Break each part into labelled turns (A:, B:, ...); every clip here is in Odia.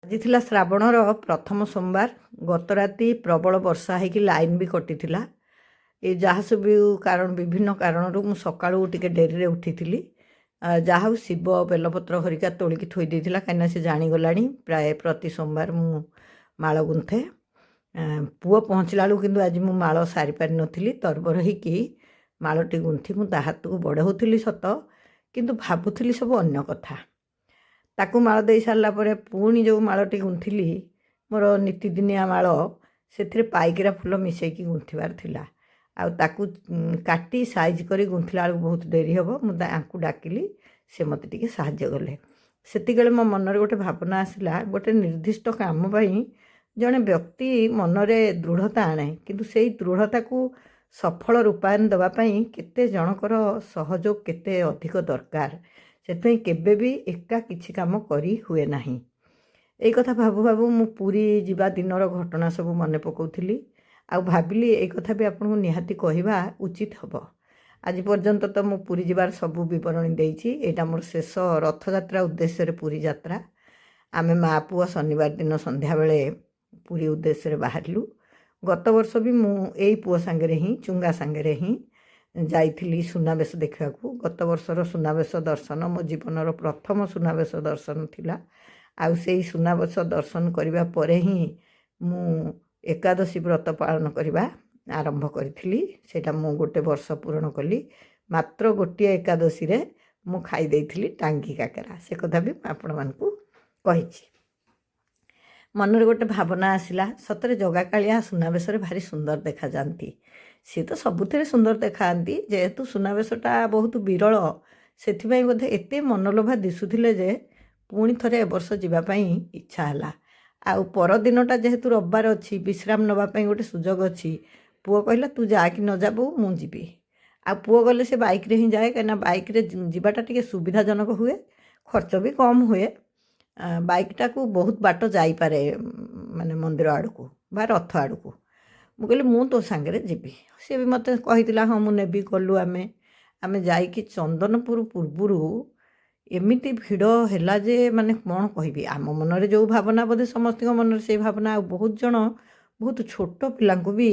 A: ଆଜି ଥିଲା ଶ୍ରାବଣର ପ୍ରଥମ ସୋମବାର। ଗତ ରାତି ପ୍ରବଳ ବର୍ଷା ହେଇକି ଲାଇନ୍ ବି କଟିଥିଲା। ଏ ଯାହା ସବୁ ବିଭିନ୍ନ କାରଣରୁ ମୁଁ ସକାଳୁ ଟିକେ ଡେରିରେ ଉଠିଥିଲି। ଯାହା ହଉ ଶିବ ବେଲପତ୍ର ହରିକା ତୋଳିକି ଥୋଇ ଦେଇଥିଲା, କାହିଁକିନା ସେ ଜାଣିଗଲାଣି ପ୍ରାୟ ପ୍ରତି ସୋମବାର ମୁଁ ମାଳ ଗୁନ୍ଥେ। ପୁଅ ପହଞ୍ଚିଲା ବେଳକୁ କିନ୍ତୁ ଆଜି ମୁଁ ମାଳ ସାରିପାରିନଥିଲି। ତରବର ହେଇକି ମାଳଟି ଗୁନ୍ଥି ମୁଁ ତା ହାତକୁ ବଢ଼ଉଥିଲି ସତ, କିନ୍ତୁ ଭାବୁଥିଲି ସବୁ ଅନ୍ୟ କଥା। ତାକୁ ମାଳ ଦେଇ ସାରିଲା ପରେ ପୁଣି ଯେଉଁ ମାଳଟି ଗୁନ୍ଥିଲି, ମୋର ନୀତିଦିନିଆ ମାଳ, ସେଥିରେ ପାଇକିରା ଫୁଲ ମିଶାଇକି ଗୁନ୍ଥିବାର ଥିଲା। ଆଉ ତାକୁ କାଟି ସାଇଜ୍ କରି ଗୁନ୍ଥିଲା ବେଳକୁ ବହୁତ ଡେରି ହେବ। ମୁଁ ତାଙ୍କୁ ଡାକିଲି, ସେ ମୋତେ ଟିକେ ସାହାଯ୍ୟ କଲେ। ସେତିକିବେଳେ ମୋ ମନରେ ଗୋଟେ ଭାବନା ଆସିଲା, ଗୋଟେ ନିର୍ଦ୍ଦିଷ୍ଟ କାମ ପାଇଁ ଜଣେ ବ୍ୟକ୍ତି ମନରେ ଦୃଢ଼ତା ଆଣେ, କିନ୍ତୁ ସେଇ ଦୃଢ଼ତାକୁ ସଫଳ ରୂପାୟନ ଦେବା ପାଇଁ କେତେ ଜଣଙ୍କର ସହଯୋଗ କେତେ ଅଧିକ ଦରକାର। ସେଥିପାଇଁ କେବେ ବି ଏକା କିଛି କାମ କରି ହୁଏ ନାହିଁ। ଏଇ କଥା ଭାବୁ ଭାବୁ ମୁଁ ପୁରୀ ଯିବା ଦିନର ଘଟଣା ସବୁ ମନେ ପକାଉଥିଲି। ଆଉ ଭାବିଲି ଏଇ କଥା ବି ଆପଣଙ୍କୁ ନିହାତି କହିବା ଉଚିତ ହେବ। ଆଜି ପର୍ଯ୍ୟନ୍ତ ତ ମୁଁ ପୁରୀ ଯିବାର ସବୁ ବିବରଣୀ ଦେଇଛି। ଏଇଟା ମୋର ଶେଷ ରଥଯାତ୍ରା ଉଦ୍ଦେଶ୍ୟରେ ପୁରୀ ଯାତ୍ରା। ଆମେ ମା ପୁଅ ଶନିବାର ଦିନ ସନ୍ଧ୍ୟାବେଳେ ପୁରୀ ଉଦ୍ଦେଶ୍ୟରେ ବାହାରିଲୁ। ଗତ ବର୍ଷ ବି ମୁଁ ଏଇ ପୁଅ ସାଙ୍ଗରେ ହିଁ, ଚୁଙ୍ଗା ସାଙ୍ଗରେ ହିଁ ଯାଇଥିଲି ସୁନାବେଶ ଦେଖିବାକୁ। ଗତ ବର୍ଷର ସୁନାବେଶ ଦର୍ଶନ ମୋ ଜୀବନର ପ୍ରଥମ ସୁନାବେଶ ଦର୍ଶନ ଥିଲା। ଆଉ ସେଇ ସୁନାବେଶ ଦର୍ଶନ କରିବା ପରେ ହିଁ ମୁଁ ଏକାଦଶୀ ବ୍ରତ ପାଳନ କରିବା ଆରମ୍ଭ କରିଥିଲି। ସେଇଟା ମୁଁ ଗୋଟେ ବର୍ଷ ପୂରଣ କଲି। ମାତ୍ର ଗୋଟିଏ ଏକାଦଶୀରେ ମୁଁ ଖାଇ ଦେଇଥିଲି ଟାଙ୍ଗି କାକେରା। ସେ କଥା ବି ଆପଣମାନଙ୍କୁ କହିଛି। ମନରେ ଗୋଟେ ଭାବନା ଆସିଲା, ସତରେ ଜଗା କାଳିଆ ସୁନାବେଶରେ ଭାରି ସୁନ୍ଦର ଦେଖାଯାଆନ୍ତି। ସିଏ ତ ସବୁଥିରେ ସୁନ୍ଦର ଦେଖାଯାଆନ୍ତି, ଯେହେତୁ ସୁନାବେଶଟା ବହୁତ ବିରଳ, ସେଥିପାଇଁ ବୋଧେ ଏତେ ମନଲୋଭା ଦିଶୁଥିଲେ ଯେ ପୁଣି ଥରେ ଏ ବର୍ଷ ଯିବା ପାଇଁ ଇଚ୍ଛା ହେଲା। ଆଉ ପରଦିନଟା ଯେହେତୁ ରବିବାର ଅଛି, ବିଶ୍ରାମ ନେବା ପାଇଁ ଗୋଟେ ସୁଯୋଗ ଅଛି। ପୁଅ କହିଲା, ତୁ ଯା କି ନ ଯା ବୋଉ, ମୁଁ ଯିବି। ଆଉ ପୁଅ ଗଲେ ସେ ବାଇକ୍ରେ ହିଁ ଯାଏ, କାହିଁକିନା ବାଇକ୍ରେ ଯିବାଟା ଟିକେ ସୁବିଧାଜନକ ହୁଏ, ଖର୍ଚ୍ଚ ବି କମ୍ ହୁଏ। ବାଇକ୍ଟାକୁ ବହୁତ ବାଟ ଯାଇପାରେ, ମାନେ ମନ୍ଦିର ଆଡ଼କୁ ବା ରଥ ଆଡ଼କୁ। ମୁଁ କହିଲି, ମୁଁ ତୋ ସାଙ୍ଗରେ ଯିବି। ସେ ବି ମୋତେ କହିଥିଲା, ହଁ ମୁଁ ନେବି। ଗଲୁ ଆମେ ଯାଇକି ଚନ୍ଦନପୁର ପୂର୍ବରୁ ଏମିତି ଭିଡ଼ ହେଲା ଯେ ମାନେ କ'ଣ କହିବି। ଆମ ମନରେ ଯେଉଁ ଭାବନା, ବୋଧେ ସମସ୍ତଙ୍କ ମନରେ ସେଇ ଭାବନା। ଆଉ ବହୁତ ଜଣ ବହୁତ ଛୋଟ ପିଲାଙ୍କୁ ବି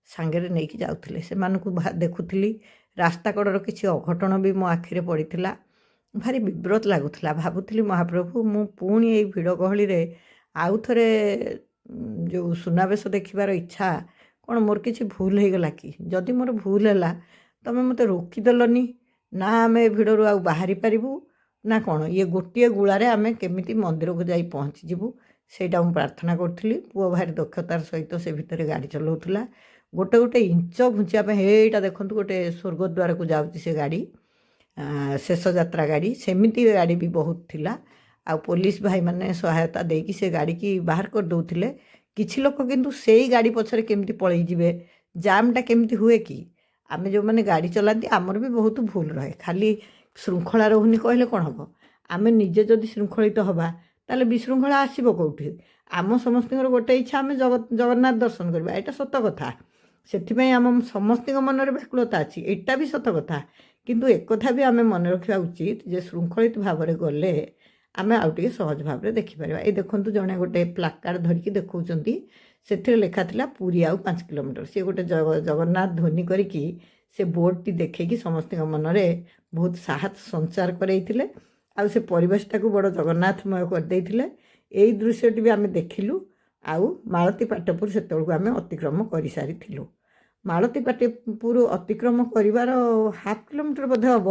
A: ସାଙ୍ଗରେ ନେଇକି ଯାଉଥିଲେ। ସେମାନଙ୍କୁ ଦେଖୁଥିଲି। ରାସ୍ତା କଡ଼ର କିଛି ଅଘଟଣ ବି ମୋ ଆଖିରେ ପଡ଼ିଥିଲା। ଭାରି ବିବ୍ରତ ଲାଗୁଥିଲା। ଭାବୁଥିଲି, ମହାପ୍ରଭୁ, ମୁଁ ପୁଣି ଏଇ ଭିଡ଼ ଗହଳିରେ ଆଉ ଥରେ ଯେଉଁ ସୁନାବେଶ ଦେଖିବାର ଇଚ୍ଛା, କ'ଣ ମୋର କିଛି ଭୁଲ ହେଇଗଲା କି? ଯଦି ମୋର ଭୁଲ ହେଲା, ତୁମେ ମୋତେ ରୋକିଦେଲନି ନା। ଆମେ ଏ ଭିଡ଼ରୁ ଆଉ ବାହାରି ପାରିବୁ ନା କ'ଣ? ଇଏ ଗୋଟିଏ ଗୁଳାରେ ଆମେ କେମିତି ମନ୍ଦିରକୁ ଯାଇ ପହଞ୍ଚିଯିବୁ, ସେଇଟା ମୁଁ ପ୍ରାର୍ଥନା କରୁଥିଲି। ପୁଅ ଭାରି ଦକ୍ଷତାର ସହିତ ସେ ଭିତରେ ଗାଡ଼ି ଚଲାଉଥିଲା। ଗୋଟେ ଗୋଟେ ଇଞ୍ଚ ଘୁଞ୍ଚିବା ପାଇଁ, ଏଇଟା ଦେଖନ୍ତୁ ଗୋଟେ ସ୍ୱର୍ଗଦ୍ୱାରକୁ ଯାଉଛି ସେ ଗାଡ଼ି, ଶେଷ ଯାତ୍ରା ଗାଡ଼ି। ସେମିତି ଗାଡ଼ି ବି ବହୁତ ଥିଲା। ଆଉ ପୋଲିସ ଭାଇମାନେ ସହାୟତା ଦେଇକି ସେ ଗାଡ଼ିକି ବାହାର କରିଦେଉଥିଲେ। କିଛି ଲୋକ କିନ୍ତୁ ସେଇ ଗାଡ଼ି ପଛରେ କେମିତି ପଳେଇ ଯିବେ, ଜାମ୍ଟା କେମିତି ହୁଏ କି? ଆମେ ଯେଉଁମାନେ ଗାଡ଼ି ଚଲାନ୍ତି, ଆମର ବି ବହୁତ ଭୁଲ ରହେ। ଖାଲି ଶୃଙ୍ଖଳା ରହୁନି କହିଲେ କ'ଣ ହେବ? ଆମେ ନିଜେ ଯଦି ଶୃଙ୍ଖଳିତ ହେବା, ତାହେଲେ ବିଶୃଙ୍ଖଳା ଆସିବ କେଉଁଠି? ଆମ ସମସ୍ତଙ୍କର ଗୋଟେ ଇଚ୍ଛା, ଆମେ ଜଗନ୍ନାଥ ଦର୍ଶନ କରିବା। ଏଇଟା ସତ କଥା। ସେଥିପାଇଁ ଆମ ସମସ୍ତଙ୍କ ମନରେ ବ୍ୟାକୁଳତା ଅଛି, ଏଇଟା ବି ସତ କଥା। କିନ୍ତୁ ଏକଥା ବି ଆମେ ମନେ ରଖିବା ଉଚିତ ଯେ ଶୃଙ୍ଖଳିତ ଭାବରେ ଗଲେ ଆମେ ଆଉ ଟିକେ ସହଜ ଭାବରେ ଦେଖିପାରିବା। ଏଇ ଦେଖନ୍ତୁ, ଜଣେ ଗୋଟେ ପ୍ଲାକାର୍ଡ଼ ଧରିକି ଦେଖାଉଛନ୍ତି। ସେଥିରେ ଲେଖା ଥିଲା, ପୁରୀ ଆଉ 5 କିଲୋମିଟର। ସିଏ ଗୋଟେ ଜଗନ୍ନାଥ ଧ୍ୱନି କରିକି ସେ ବୋର୍ଡ଼ଟି ଦେଖେଇକି ସମସ୍ତଙ୍କ ମନରେ ବହୁତ ସାହସ ସଞ୍ଚାର କରେଇଥିଲେ। ଆଉ ସେ ପରିବେଶଟାକୁ ବଡ଼ ଜଗନ୍ନାଥମୟ କରିଦେଇଥିଲେ। ଏଇ ଦୃଶ୍ୟଟି ବି ଆମେ ଦେଖିଲୁ। ଆଉ ମାଳତୀ ପାଟପୁର ସେତେବେଳକୁ ଆମେ ଅତିକ୍ରମ କରିସାରିଥିଲୁ। ମାଳତୀ ପାଟପୁର ଅତିକ୍ରମ କରିବାର 1/2 କିଲୋମିଟର ବୋଧେ ହେବ।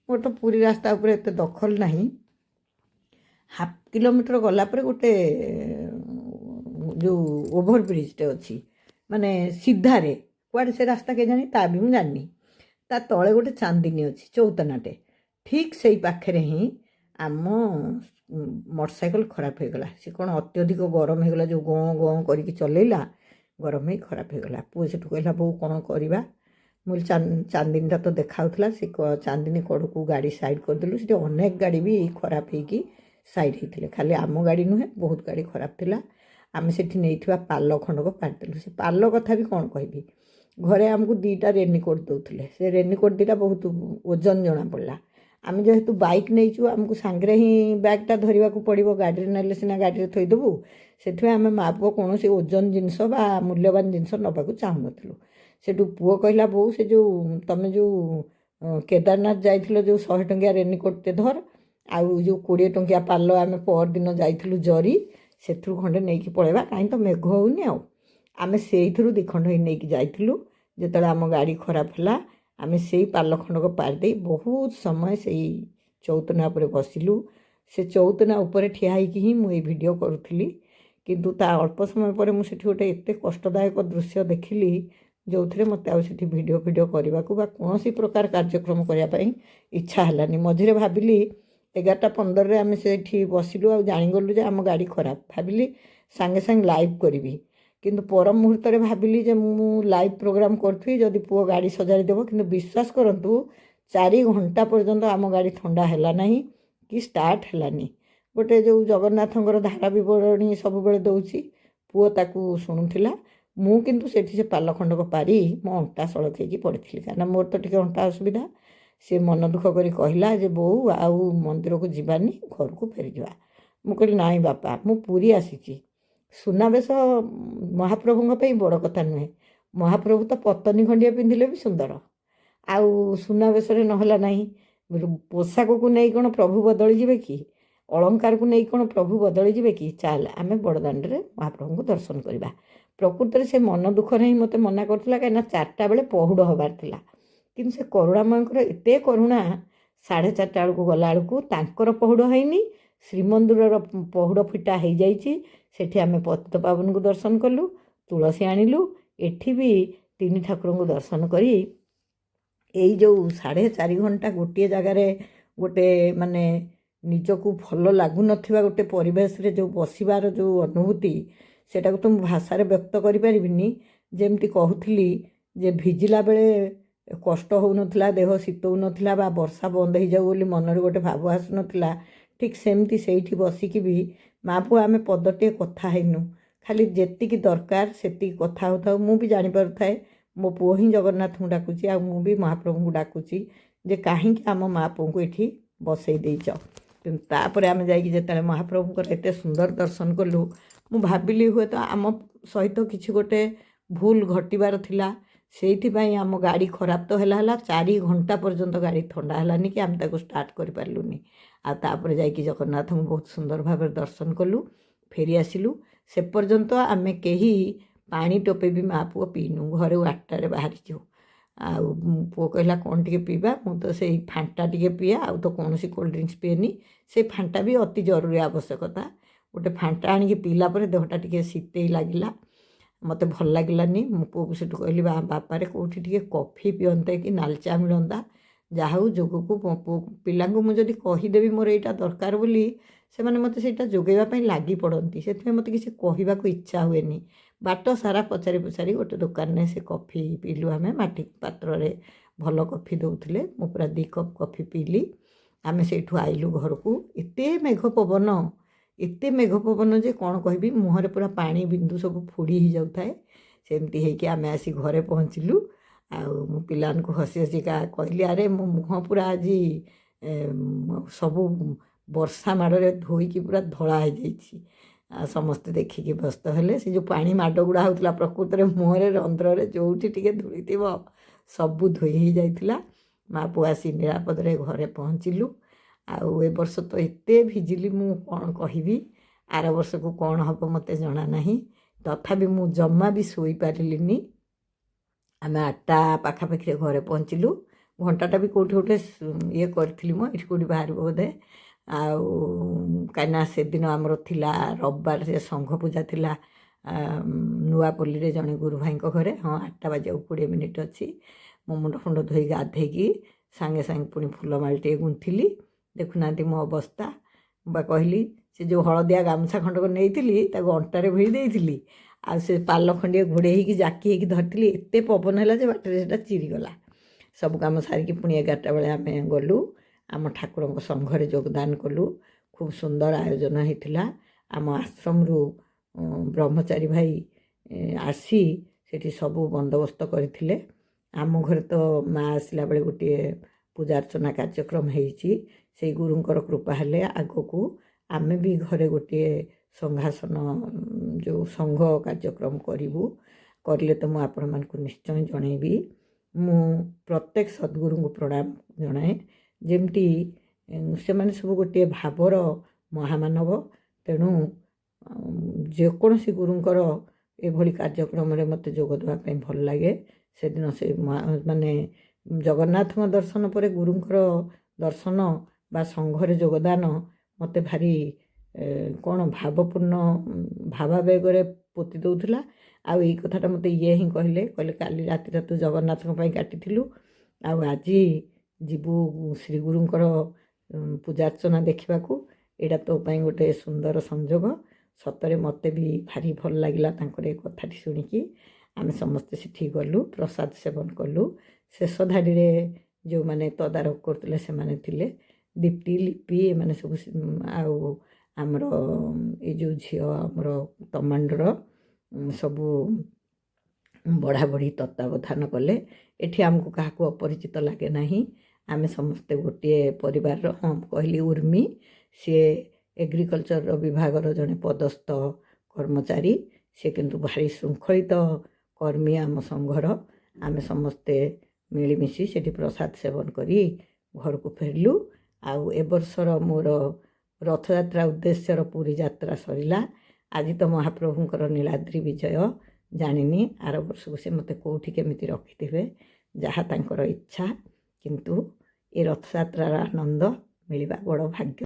A: ମୋର ତ ପୁରୀ ରାସ୍ତା ଉପରେ ଏତେ ଦଖଲ ନାହିଁ। 1/2 କିଲୋମିଟର ଗଲା ପରେ ଗୋଟେ ଯେଉଁ ଓଭରବ୍ରିଜ୍ଟେ ଅଛି, ମାନେ ସିଧାରେ କୁଆଡ଼େ ସେ ରାସ୍ତା କେଜାଣି, ତା ବି ମୁଁ ଜାଣିନି। ତା ତଳେ ଗୋଟେ ଚାନ୍ଦିନୀ ଅଛି, ଚୌତନାଟେ। ଠିକ୍ ସେଇ ପାଖରେ ହିଁ ଆମ ମୋଟରସାଇକେଲ ଖରାପ ହୋଇଗଲା। ସେ କ'ଣ ଅତ୍ୟଧିକ ଗରମ ହୋଇଗଲା, ଯେଉଁ ଗଁ ଗଁ କରିକି ଚଲେଇଲା, ଗରମ ହେଇ ଖରାପ ହୋଇଗଲା। ପୁଅ ସେଠୁ କହିଲା, ବୋଉ କ'ଣ କରିବା? ମୁଁ ଚାନ୍ଦିନୀଟା ତ ଦେଖାଉଥିଲା। ସେ ଚାନ୍ଦିନୀ କଡ଼କୁ ଗାଡ଼ି ସାଇଡ଼୍ କରିଦେଲୁ। ସେଠି ଅନେକ ଗାଡ଼ି ବି ଖରାପ ହେଇକି ସାଇଡ଼୍ ହେଇଥିଲେ। ଖାଲି ଆମ ଗାଡ଼ି ନୁହେଁ, ବହୁତ ଗାଡ଼ି ଖରାପ ଥିଲା। ଆମେ ସେଠି ନେଇଥିବା ପାଲ ଖଣ୍ଡକ ପାରିଦେଲୁ। ସେ ପାଲ କଥା ବି କ'ଣ କହିବି। ଘରେ ଆମକୁ 2ଟା ରେନିକୋଟ୍ ଦେଉଥିଲେ। ସେ ରେନିକୋଟ୍ 2ଟା ବହୁତ ଓଜନ ଜଣାପଡ଼ିଲା। ଆମେ ଯେହେତୁ ବାଇକ୍ ନେଇଛୁ ଆମକୁ ସାଙ୍ଗରେ ହିଁ ବ୍ୟାଗ୍ଟା ଧରିବାକୁ ପଡ଼ିବ, ଗାଡ଼ିରେ ନେଲେ ସିନା ଗାଡ଼ିରେ ଥୋଇଦେବୁ। ସେଥିପାଇଁ ଆମେ ମା ପୁଅ କୌଣସି ଓଜନ ଜିନିଷ ବା ମୂଲ୍ୟବାନ ଜିନିଷ ନେବାକୁ ଚାହୁଁନଥିଲୁ। ସେଠୁ ପୁଅ କହିଲା, ବୋଉ ସେ ଯେଉଁ ତମେ ଯେଉଁ କେଦାରନାଥ ଯାଇଥିଲ ଯେଉଁ 100 ଟଙ୍କିଆ ରେନିକୋଟ୍ଟେ ଧର, ଆଉ ଯେଉଁ 20 ଟଙ୍କିଆ ପାଲ ଆମେ ପରଦିନ ଯାଇଥିଲୁ ଜରି, ସେଥିରୁ ଖଣ୍ଡେ ନେଇକି ପଳେଇବା, କାହିଁ ତ ମେଘ ହେଉନି ଆଉ। ଆମେ ସେଇଥିରୁ 2 ଖଣ୍ଡ ହିଁ ନେଇକି ଯାଇଥିଲୁ। ଯେତେବେଳେ ଆମ ଗାଡ଼ି ଖରାପ ହେଲା ଆମେ ସେଇ ପାଲ ଖଣ୍ଡକ ପାରିଦେଇ ବହୁତ ସମୟ ସେଇ ଚୌତନା ଉପରେ ବସିଲୁ। ସେ ଚୌତନା ଉପରେ ଠିଆ ହେଇକି ହିଁ ମୁଁ ଏଇ ଭିଡ଼ିଓ କରୁଥିଲି। କିନ୍ତୁ ତା ଅଳ୍ପ ସମୟ ପରେ ମୁଁ ସେଠି ଗୋଟେ ଏତେ କଷ୍ଟଦାୟକ ଦୃଶ୍ୟ ଦେଖିଲି ଯେଉଁଥିରେ ମୋତେ ଆଉ ସେଠି ଭିଡ଼ିଓ କରିବାକୁ ବା କୌଣସି ପ୍ରକାର କାର୍ଯ୍ୟକ୍ରମ କରିବା ପାଇଁ ଇଚ୍ଛା ହେଲାନି। ମଝିରେ ଭାବିଲି 11ଟା 15ରେ ଆମେ ସେଠି ବସିଲୁ, ଆଉ ଜାଣିଗଲୁ ଯେ ଆମ ଗାଡ଼ି ଖରାପ। ଭାବିଲି ସାଙ୍ଗେ ସାଙ୍ଗେ ଲାଇଭ୍ କରିବି, କିନ୍ତୁ ପର ମୁହୂର୍ତ୍ତରେ ଭାବିଲି ଯେ ମୁଁ ଲାଇଭ୍ ପ୍ରୋଗ୍ରାମ୍ କରୁଥିବି, ଯଦି ପୁଅ ଗାଡ଼ି ସଜାଡ଼ି ଦେବ। କିନ୍ତୁ ବିଶ୍ୱାସ କରନ୍ତୁ 4 ଘଣ୍ଟା ପର୍ଯ୍ୟନ୍ତ ଆମ ଗାଡ଼ି ଥଣ୍ଡା ହେଲା ନାହିଁ କି ଷ୍ଟାର୍ଟ ହେଲାନି। ଗୋଟେ ଯେଉଁ ଜଗନ୍ନାଥଙ୍କର ଧାରା ବିବରଣୀ ସବୁବେଳେ ଦେଉଛି, ପୁଅ ତାକୁ ଶୁଣୁଥିଲା। ମୁଁ କିନ୍ତୁ ସେଠି ସେ ପାଲ ଖଣ୍ଡକ ପାରି ମୋ ଅଣ୍ଟା ସଳଖେଇକି ପଡ଼ିଥିଲି, କାହିଁକିନା ମୋର ତ ଟିକେ ଅଣ୍ଟା ଅସୁବିଧା। ସେ ମନ ଦୁଃଖ କରି କହିଲା ଯେ ବୋଉ ଆଉ ମନ୍ଦିରକୁ ଯିବାନି, ଘରକୁ ଫେରିଯିବା। ମୁଁ କହିଲି ନାଇଁ ବାପା, ମୁଁ ପୁରୀ ଆସିଛି। ସୁନାବେଶ ମହାପ୍ରଭୁଙ୍କ ପାଇଁ ବଡ଼ କଥା ନୁହେଁ। ମହାପ୍ରଭୁ ତ ପତନି ଖଣ୍ଡିଏ ପିନ୍ଧିଲେ ବି ସୁନ୍ଦର, ଆଉ ସୁନାବେଶରେ ନହେଲା ନାହିଁ। ପୋଷାକକୁ ନେଇ କ'ଣ ପ୍ରଭୁ ବଦଳିଯିବେ କି? ଅଳଙ୍କାରକୁ ନେଇ କ'ଣ ପ୍ରଭୁ ବଦଳିଯିବେ କି? ଚାଲ ଆମେ ବଡ଼ଦାଣ୍ଡରେ ମହାପ୍ରଭୁଙ୍କୁ ଦର୍ଶନ କରିବା। ପ୍ରକୃତରେ ସେ ମନ ଦୁଃଖରେ ହିଁ ମୋତେ ମନା କରୁଥିଲା, କାହିଁକିନା 4ଟା ବେଳେ ପହୁଡ଼ ହେବାର ଥିଲା। କିନ୍ତୁ ସେ କରୁଣାମୟଙ୍କର ଏତେ କରୁଣା, 4:30 ବେଳକୁ ଗଲାବେଳକୁ ତାଙ୍କର ପହୁଡ଼ ହେଇନି, ଶ୍ରୀମନ୍ଦିରର ପହୁଡ଼ ଫିଟା ହେଇଯାଇଛି। ସେଠି ଆମେ ପତିତପାବନକୁ ଦର୍ଶନ କଲୁ, ତୁଳସୀ ଆଣିଲୁ। ଏଠି ବି 3 ଠାକୁରଙ୍କୁ ଦର୍ଶନ କରି ଏଇ ଯେଉଁ 4.5 ଘଣ୍ଟା ଗୋଟିଏ ଜାଗାରେ ଗୋଟେ ମାନେ ନିଜକୁ ଭଲ ଲାଗୁନଥିବା ଗୋଟେ ପରିବେଶରେ ଯେଉଁ ବସିବାର ଯେଉଁ ଅନୁଭୂତି, ସେଟାକୁ ତ ମୁଁ ଭାଷାରେ ବ୍ୟକ୍ତ କରିପାରିବିନି। ଯେମିତି କହୁଥିଲି ଯେ ଭିଜିଲା ବେଳେ କଷ୍ଟ ହେଉନଥିଲା, ଦେହ ଶୀତଉନଥିଲା ବା ବର୍ଷା ବନ୍ଦ ହେଇଯାଉ ବୋଲି ମନରେ ଗୋଟେ ଭାବ ଆସୁନଥିଲା, ଠିକ୍ ସେମିତି ସେଇଠି ବସିକି ବି ମା ପୁଅ ଆମେ ପଦଟିଏ କଥା ହେଇନୁ। ଖାଲି ଯେତିକି ଦରକାର ସେତିକି କଥା ହେଉଥାଉ। ମୁଁ ବି ଜାଣିପାରୁଥାଏ ମୋ ପୁଅ ହିଁ ଜଗନ୍ନାଥଙ୍କୁ ଡାକୁଛି, ଆଉ ମୁଁ ବି ମହାପ୍ରଭୁଙ୍କୁ ଡାକୁଛି ଯେ କାହିଁକି ଆମ ମା ପୁଅଙ୍କୁ ଏଠି ବସେଇ ଦେଇଛ। କିନ୍ତୁ ତାପରେ ଆମେ ଯାଇକି ଯେତେବେଳେ ମହାପ୍ରଭୁଙ୍କର ଏତେ ସୁନ୍ଦର ଦର୍ଶନ କଲୁ, ମୁଁ ଭାବିଲି ହୁଏତ ଆମ ସହିତ କିଛି ଗୋଟେ ଭୁଲ ଘଟିବାର ଥିଲା। ସେଇଥିପାଇଁ ଆମ ଗାଡ଼ି ଖରାପ ତ ହେଲା 4 ଘଣ୍ଟା ପର୍ଯ୍ୟନ୍ତ ଗାଡ଼ି ଥଣ୍ଡା ହେଲାନି କି ଆମେ ତାକୁ ଷ୍ଟାର୍ଟ କରିପାରିଲୁନି। ଆଉ ତାପରେ ଯାଇକି ଜଗନ୍ନାଥଙ୍କୁ ବହୁତ ସୁନ୍ଦର ଭାବରେ ଦର୍ଶନ କଲୁ, ଫେରି ଆସିଲୁ। ସେ ପର୍ଯ୍ୟନ୍ତ ଆମେ କେହି ପାଣି ଟୋପେ ବି ମା ପୁଅ ପିଇନୁ। ଘରେ 8ଟାରେ ବାହାରିଛୁ। ଆଉ ପୁଅ କହିଲା କ'ଣ ଟିକେ ପିଇବା, ମୁଁ ତ ସେଇ ଫାଣ୍ଟା ଟିକେ ପିଏ, ଆଉ ତ କୌଣସି କୋଲ୍ଡ ଡ୍ରିଙ୍କସ୍ ପିଏନି। ସେଇ ଫାଣ୍ଟା ବି ଅତି ଜରୁରୀ ଆବଶ୍ୟକତା। ଗୋଟେ ଫାଣ୍ଟା ଆଣିକି ପିଇଲା ପରେ ଦେହଟା ଟିକେ ଶୀତେଇ ଲାଗିଲା, ମୋତେ ଭଲ ଲାଗିଲାନି। ମୁଁ ପୁଅକୁ ସେଠୁ କହିଲି ବାପାରେ କେଉଁଠି ଟିକେ କଫି ପିଅନ୍ତେ କି ନାଲି ଚା ମିଳନ୍ତା। ଯାହା ହଉ ଯୋଗକୁ ପିଲାଙ୍କୁ ମୁଁ ଯଦି କହିଦେବି ମୋର ଏଇଟା ଦରକାର ବୋଲି, ସେମାନେ ମୋତେ ସେଇଟା ଯୋଗାଇବା ପାଇଁ ଲାଗି ପଡ଼ନ୍ତି। ସେଥିପାଇଁ ମୋତେ କିଛି କହିବାକୁ ଇଚ୍ଛା ହୁଏନି। ବାଟ ସାରା ପଚାରି ପଚାରି ଗୋଟେ ଦୋକାନରେ ସେ କଫି ପିଇଲୁ। ଆମେ ମାଟି ପାତ୍ରରେ ଭଲ କଫି ଦେଉଥିଲେ। ମୁଁ ପୁରା 2 କପ୍ କଫି ପିଇଲି। ଆମେ ସେଇଠୁ ଆଇଲୁ ଘରକୁ। ଏତେ ମେଘ ପବନ ଯେ କ'ଣ କହିବି, ମୁହଁରେ ପୁରା ପାଣି ବିନ୍ଦୁ ସବୁ ଫୋଡ଼ି ହେଇଯାଉଥାଏ। ସେମିତି ହେଇକି ଆମେ ଆସି ଘରେ ପହଞ୍ଚିଲୁ। ଆଉ ମୁଁ ପିଲାମାନଙ୍କୁ ହସି ହସିକା କହିଲି, ଆରେ ମୋ ମୁହଁ ପୁରା ଆଜି ସବୁ ବର୍ଷା ମାଡ଼ରେ ଧୋଇକି ପୁରା ଧଳା ହେଇଯାଇଛି। ଆଉ ସମସ୍ତେ ଦେଖିକି ବ୍ୟସ୍ତ ହେଲେ। ସେ ଯେଉଁ ପାଣି ମାଡ଼ ଗୁଡ଼ା ହେଉଥିଲା, ପ୍ରକୃତରେ ମୁହଁରେ ରନ୍ଧ୍ରରେ ଯେଉଁଠି ଟିକେ ଧୂଳିଥିବ ସବୁ ଧୋଇ ହେଇଯାଇଥିଲା। ମା ପୁଅ ଆସି ନିରାପଦରେ ଘରେ ପହଞ୍ଚିଲୁ। ଆଉ ଏ ବର୍ଷ ତ ଏତେ ଭିଜିଲି, ମୁଁ କ'ଣ କହିବି। ଆର ବର୍ଷକୁ କ'ଣ ହେବ ମୋତେ ଜଣା ନାହିଁ। ତଥାପି ମୁଁ ଜମା ବି ଶୋଇପାରିଲିନି। ଆମେ 8ଟା ପାଖାପାଖିରେ ଘରେ ପହଞ୍ଚିଲୁ। ଘଣ୍ଟାଟା ବି କେଉଁଠି ଗୋଟେ ଇଏ କରିଥିଲି, ମୁଁ ଏଠି କେଉଁଠି ବାହାରିବ ବୋଧେ। ଆଉ କାହିଁକିନା ସେଦିନ ଆମର ଥିଲା ରବିବାର, ସେ ସଂଘ ପୂଜା ଥିଲା ନୂଆପଲ୍ଲୀରେ ଜଣେ ଗୁରୁ ଭାଇଙ୍କ ଘରେ। ହଁ, 8ଟା ବାଜିବାକୁ 20 ମିନିଟ୍ ଅଛି। ମୁଁ ମୁଣ୍ଡ ଫୁଣ୍ଡ ଧୋଇ ଗାଧେଇକି ସାଙ୍ଗେ ସାଙ୍ଗେ ପୁଣି ଫୁଲମାଳଟିଏ ଗୁନ୍ଥିଲି। ଦେଖୁନାହାନ୍ତି ମୋ ଅବସ୍ଥା। ମୁଁ ବା କହିଲି ସେ ଯେଉଁ ହଳଦିଆ ଗାମୁଛା ଖଣ୍ଡକ ନେଇଥିଲି ତାକୁ ଅଣ୍ଟାରେ ଭିଡ଼ି ଦେଇଥିଲି, ଆଉ ସେ ପାଲ ଖଣ୍ଡିଏ ଘୋଡ଼େଇ ହେଇକି ଜାକି ହେଇକି ଧରିଥିଲି। ଏତେ ପବନ ହେଲା ଯେ ବାଟରେ ସେଟା ଚିରିଗଲା। ସବୁ କାମ ସାରିକି ପୁଣି 11ଟା ବେଳେ ଆମେ ଗଲୁ ଆମ ଠାକୁରଙ୍କ ସଂଘରେ ଯୋଗଦାନ କଲୁ। ଖୁବ୍ ସୁନ୍ଦର ଆୟୋଜନ ହେଇଥିଲା। ଆମ ଆଶ୍ରମରୁ ବ୍ରହ୍ମଚାରୀ ଭାଇ ଆସି ସେଠି ସବୁ ବନ୍ଦୋବସ୍ତ କରିଥିଲେ। ଆମ ଘରେ ତ ମା ଆସିଲା ବେଳେ ଗୋଟିଏ ପୂଜାର୍ଚ୍ଚନା କାର୍ଯ୍ୟକ୍ରମ ହେଇଛି। ସେଇ ଗୁରୁଙ୍କର କୃପା ହେଲେ ଆଗକୁ ଆମେ ବି ଘରେ ଗୋଟିଏ ସଂଘାସନ ଯେଉଁ ସଂଘ କାର୍ଯ୍ୟକ୍ରମ କରିବୁ। କରିଲେ ତ ମୁଁ ଆପଣମାନଙ୍କୁ ନିଶ୍ଚୟ ଜଣେଇବି। ମୁଁ ପ୍ରତ୍ୟେକ ସଦ୍ଗୁରୁଙ୍କୁ ପ୍ରଣାମ ଜଣାଏ। ଯେମିତି ସେମାନେ ସବୁ ଗୋଟିଏ ଭାବର ମହାମାନବ। ତେଣୁ ଯେକୌଣସି ଗୁରୁଙ୍କର ଏଭଳି କାର୍ଯ୍ୟକ୍ରମରେ ମୋତେ ଯୋଗ ଦେବା ପାଇଁ ଭଲ ଲାଗେ। ସେଦିନ ସେ ମାନେ ଜଗନ୍ନାଥଙ୍କ ଦର୍ଶନ ପରେ ଗୁରୁଙ୍କର ଦର୍ଶନ ବା ସଂଘରେ ଯୋଗଦାନ ମୋତେ ଭାରି କ'ଣ ଭାବପୂର୍ଣ୍ଣ ଭାବାବେଗରେ ପୋତି ଦେଉଥିଲା। ଆଉ ଏଇ କଥାଟା ମୋତେ ହିଁ କହିଲେ କାଲି ରାତିରେ ତୁ ଜଗନ୍ନାଥଙ୍କ ପାଇଁ କାଟିଥିଲୁ, ଆଉ ଆଜି ଯିବୁ ଶ୍ରୀଗୁରୁଙ୍କର ପୂଜାର୍ଚ୍ଚନା ଦେଖିବାକୁ। ଏଇଟା ତୋ ପାଇଁ ଗୋଟେ ସୁନ୍ଦର ସଂଯୋଗ। ସତରେ ମୋତେ ବି ଭାରି ଭଲ ଲାଗିଲା ତାଙ୍କର ଏ କଥାଟି ଶୁଣିକି। ଆମେ ସମସ୍ତେ ସେଠିକି ଗଲୁ, ପ୍ରସାଦ ସେବନ କଲୁ। ଶେଷ ଧାଡ଼ିରେ ଯେଉଁମାନେ ତଦାରଖ କରୁଥିଲେ ସେମାନେ ଥିଲେ ଦୀପ୍ତି, ଲିପି, ଏମାନେ ସବୁ। ଆଉ ଆମର ଏଇ ଯେଉଁ ଝିଅ ଆମର ତମାଣ୍ଡର ସବୁ ବଢ଼ାବଢ଼ି ତତ୍ତ୍ୱାବଧାନ କଲେ। ଏଠି ଆମକୁ କାହାକୁ ଅପରିଚିତ ଲାଗେ ନାହିଁ। ଆମେ ସମସ୍ତେ ଗୋଟିଏ ପରିବାରର। ହଁ, କହିଲି ଉର୍ମି, ସିଏ ଏଗ୍ରିକଲଚର ବିଭାଗର ଜଣେ ପଦସ୍ଥ କର୍ମଚାରୀ। ସେ କିନ୍ତୁ ଭାରି ଶୃଙ୍ଖଳିତ କର୍ମୀ ଆମ ସଂଘର। ଆମେ ସମସ୍ତେ ମିଳିମିଶି ସେଠି ପ୍ରସାଦ ସେବନ କରି ଘରକୁ ଫେରିଲୁ। ଆଉ ଏ ବର୍ଷର ମୋର ରଥଯାତ୍ରା ଉଦ୍ଦେଶ୍ୟର ପୁରୀ ଯାତ୍ରା ସରିଲା। ଆଜି ତ ମହାପ୍ରଭୁଙ୍କର ନୀଳାଦ୍ରି ବିଜୟ। ଜାଣିନି ଆର ବର୍ଷକୁ ସେ ମୋତେ କେଉଁଠି କେମିତି ରଖିଥିବେ, ଯାହା ତାଙ୍କର ଇଚ୍ଛା। କିନ୍ତୁ ଏ ରଥଯାତ୍ରାର ଆନନ୍ଦ ମିଳିବା ବଡ଼ ଭାଗ୍ୟ।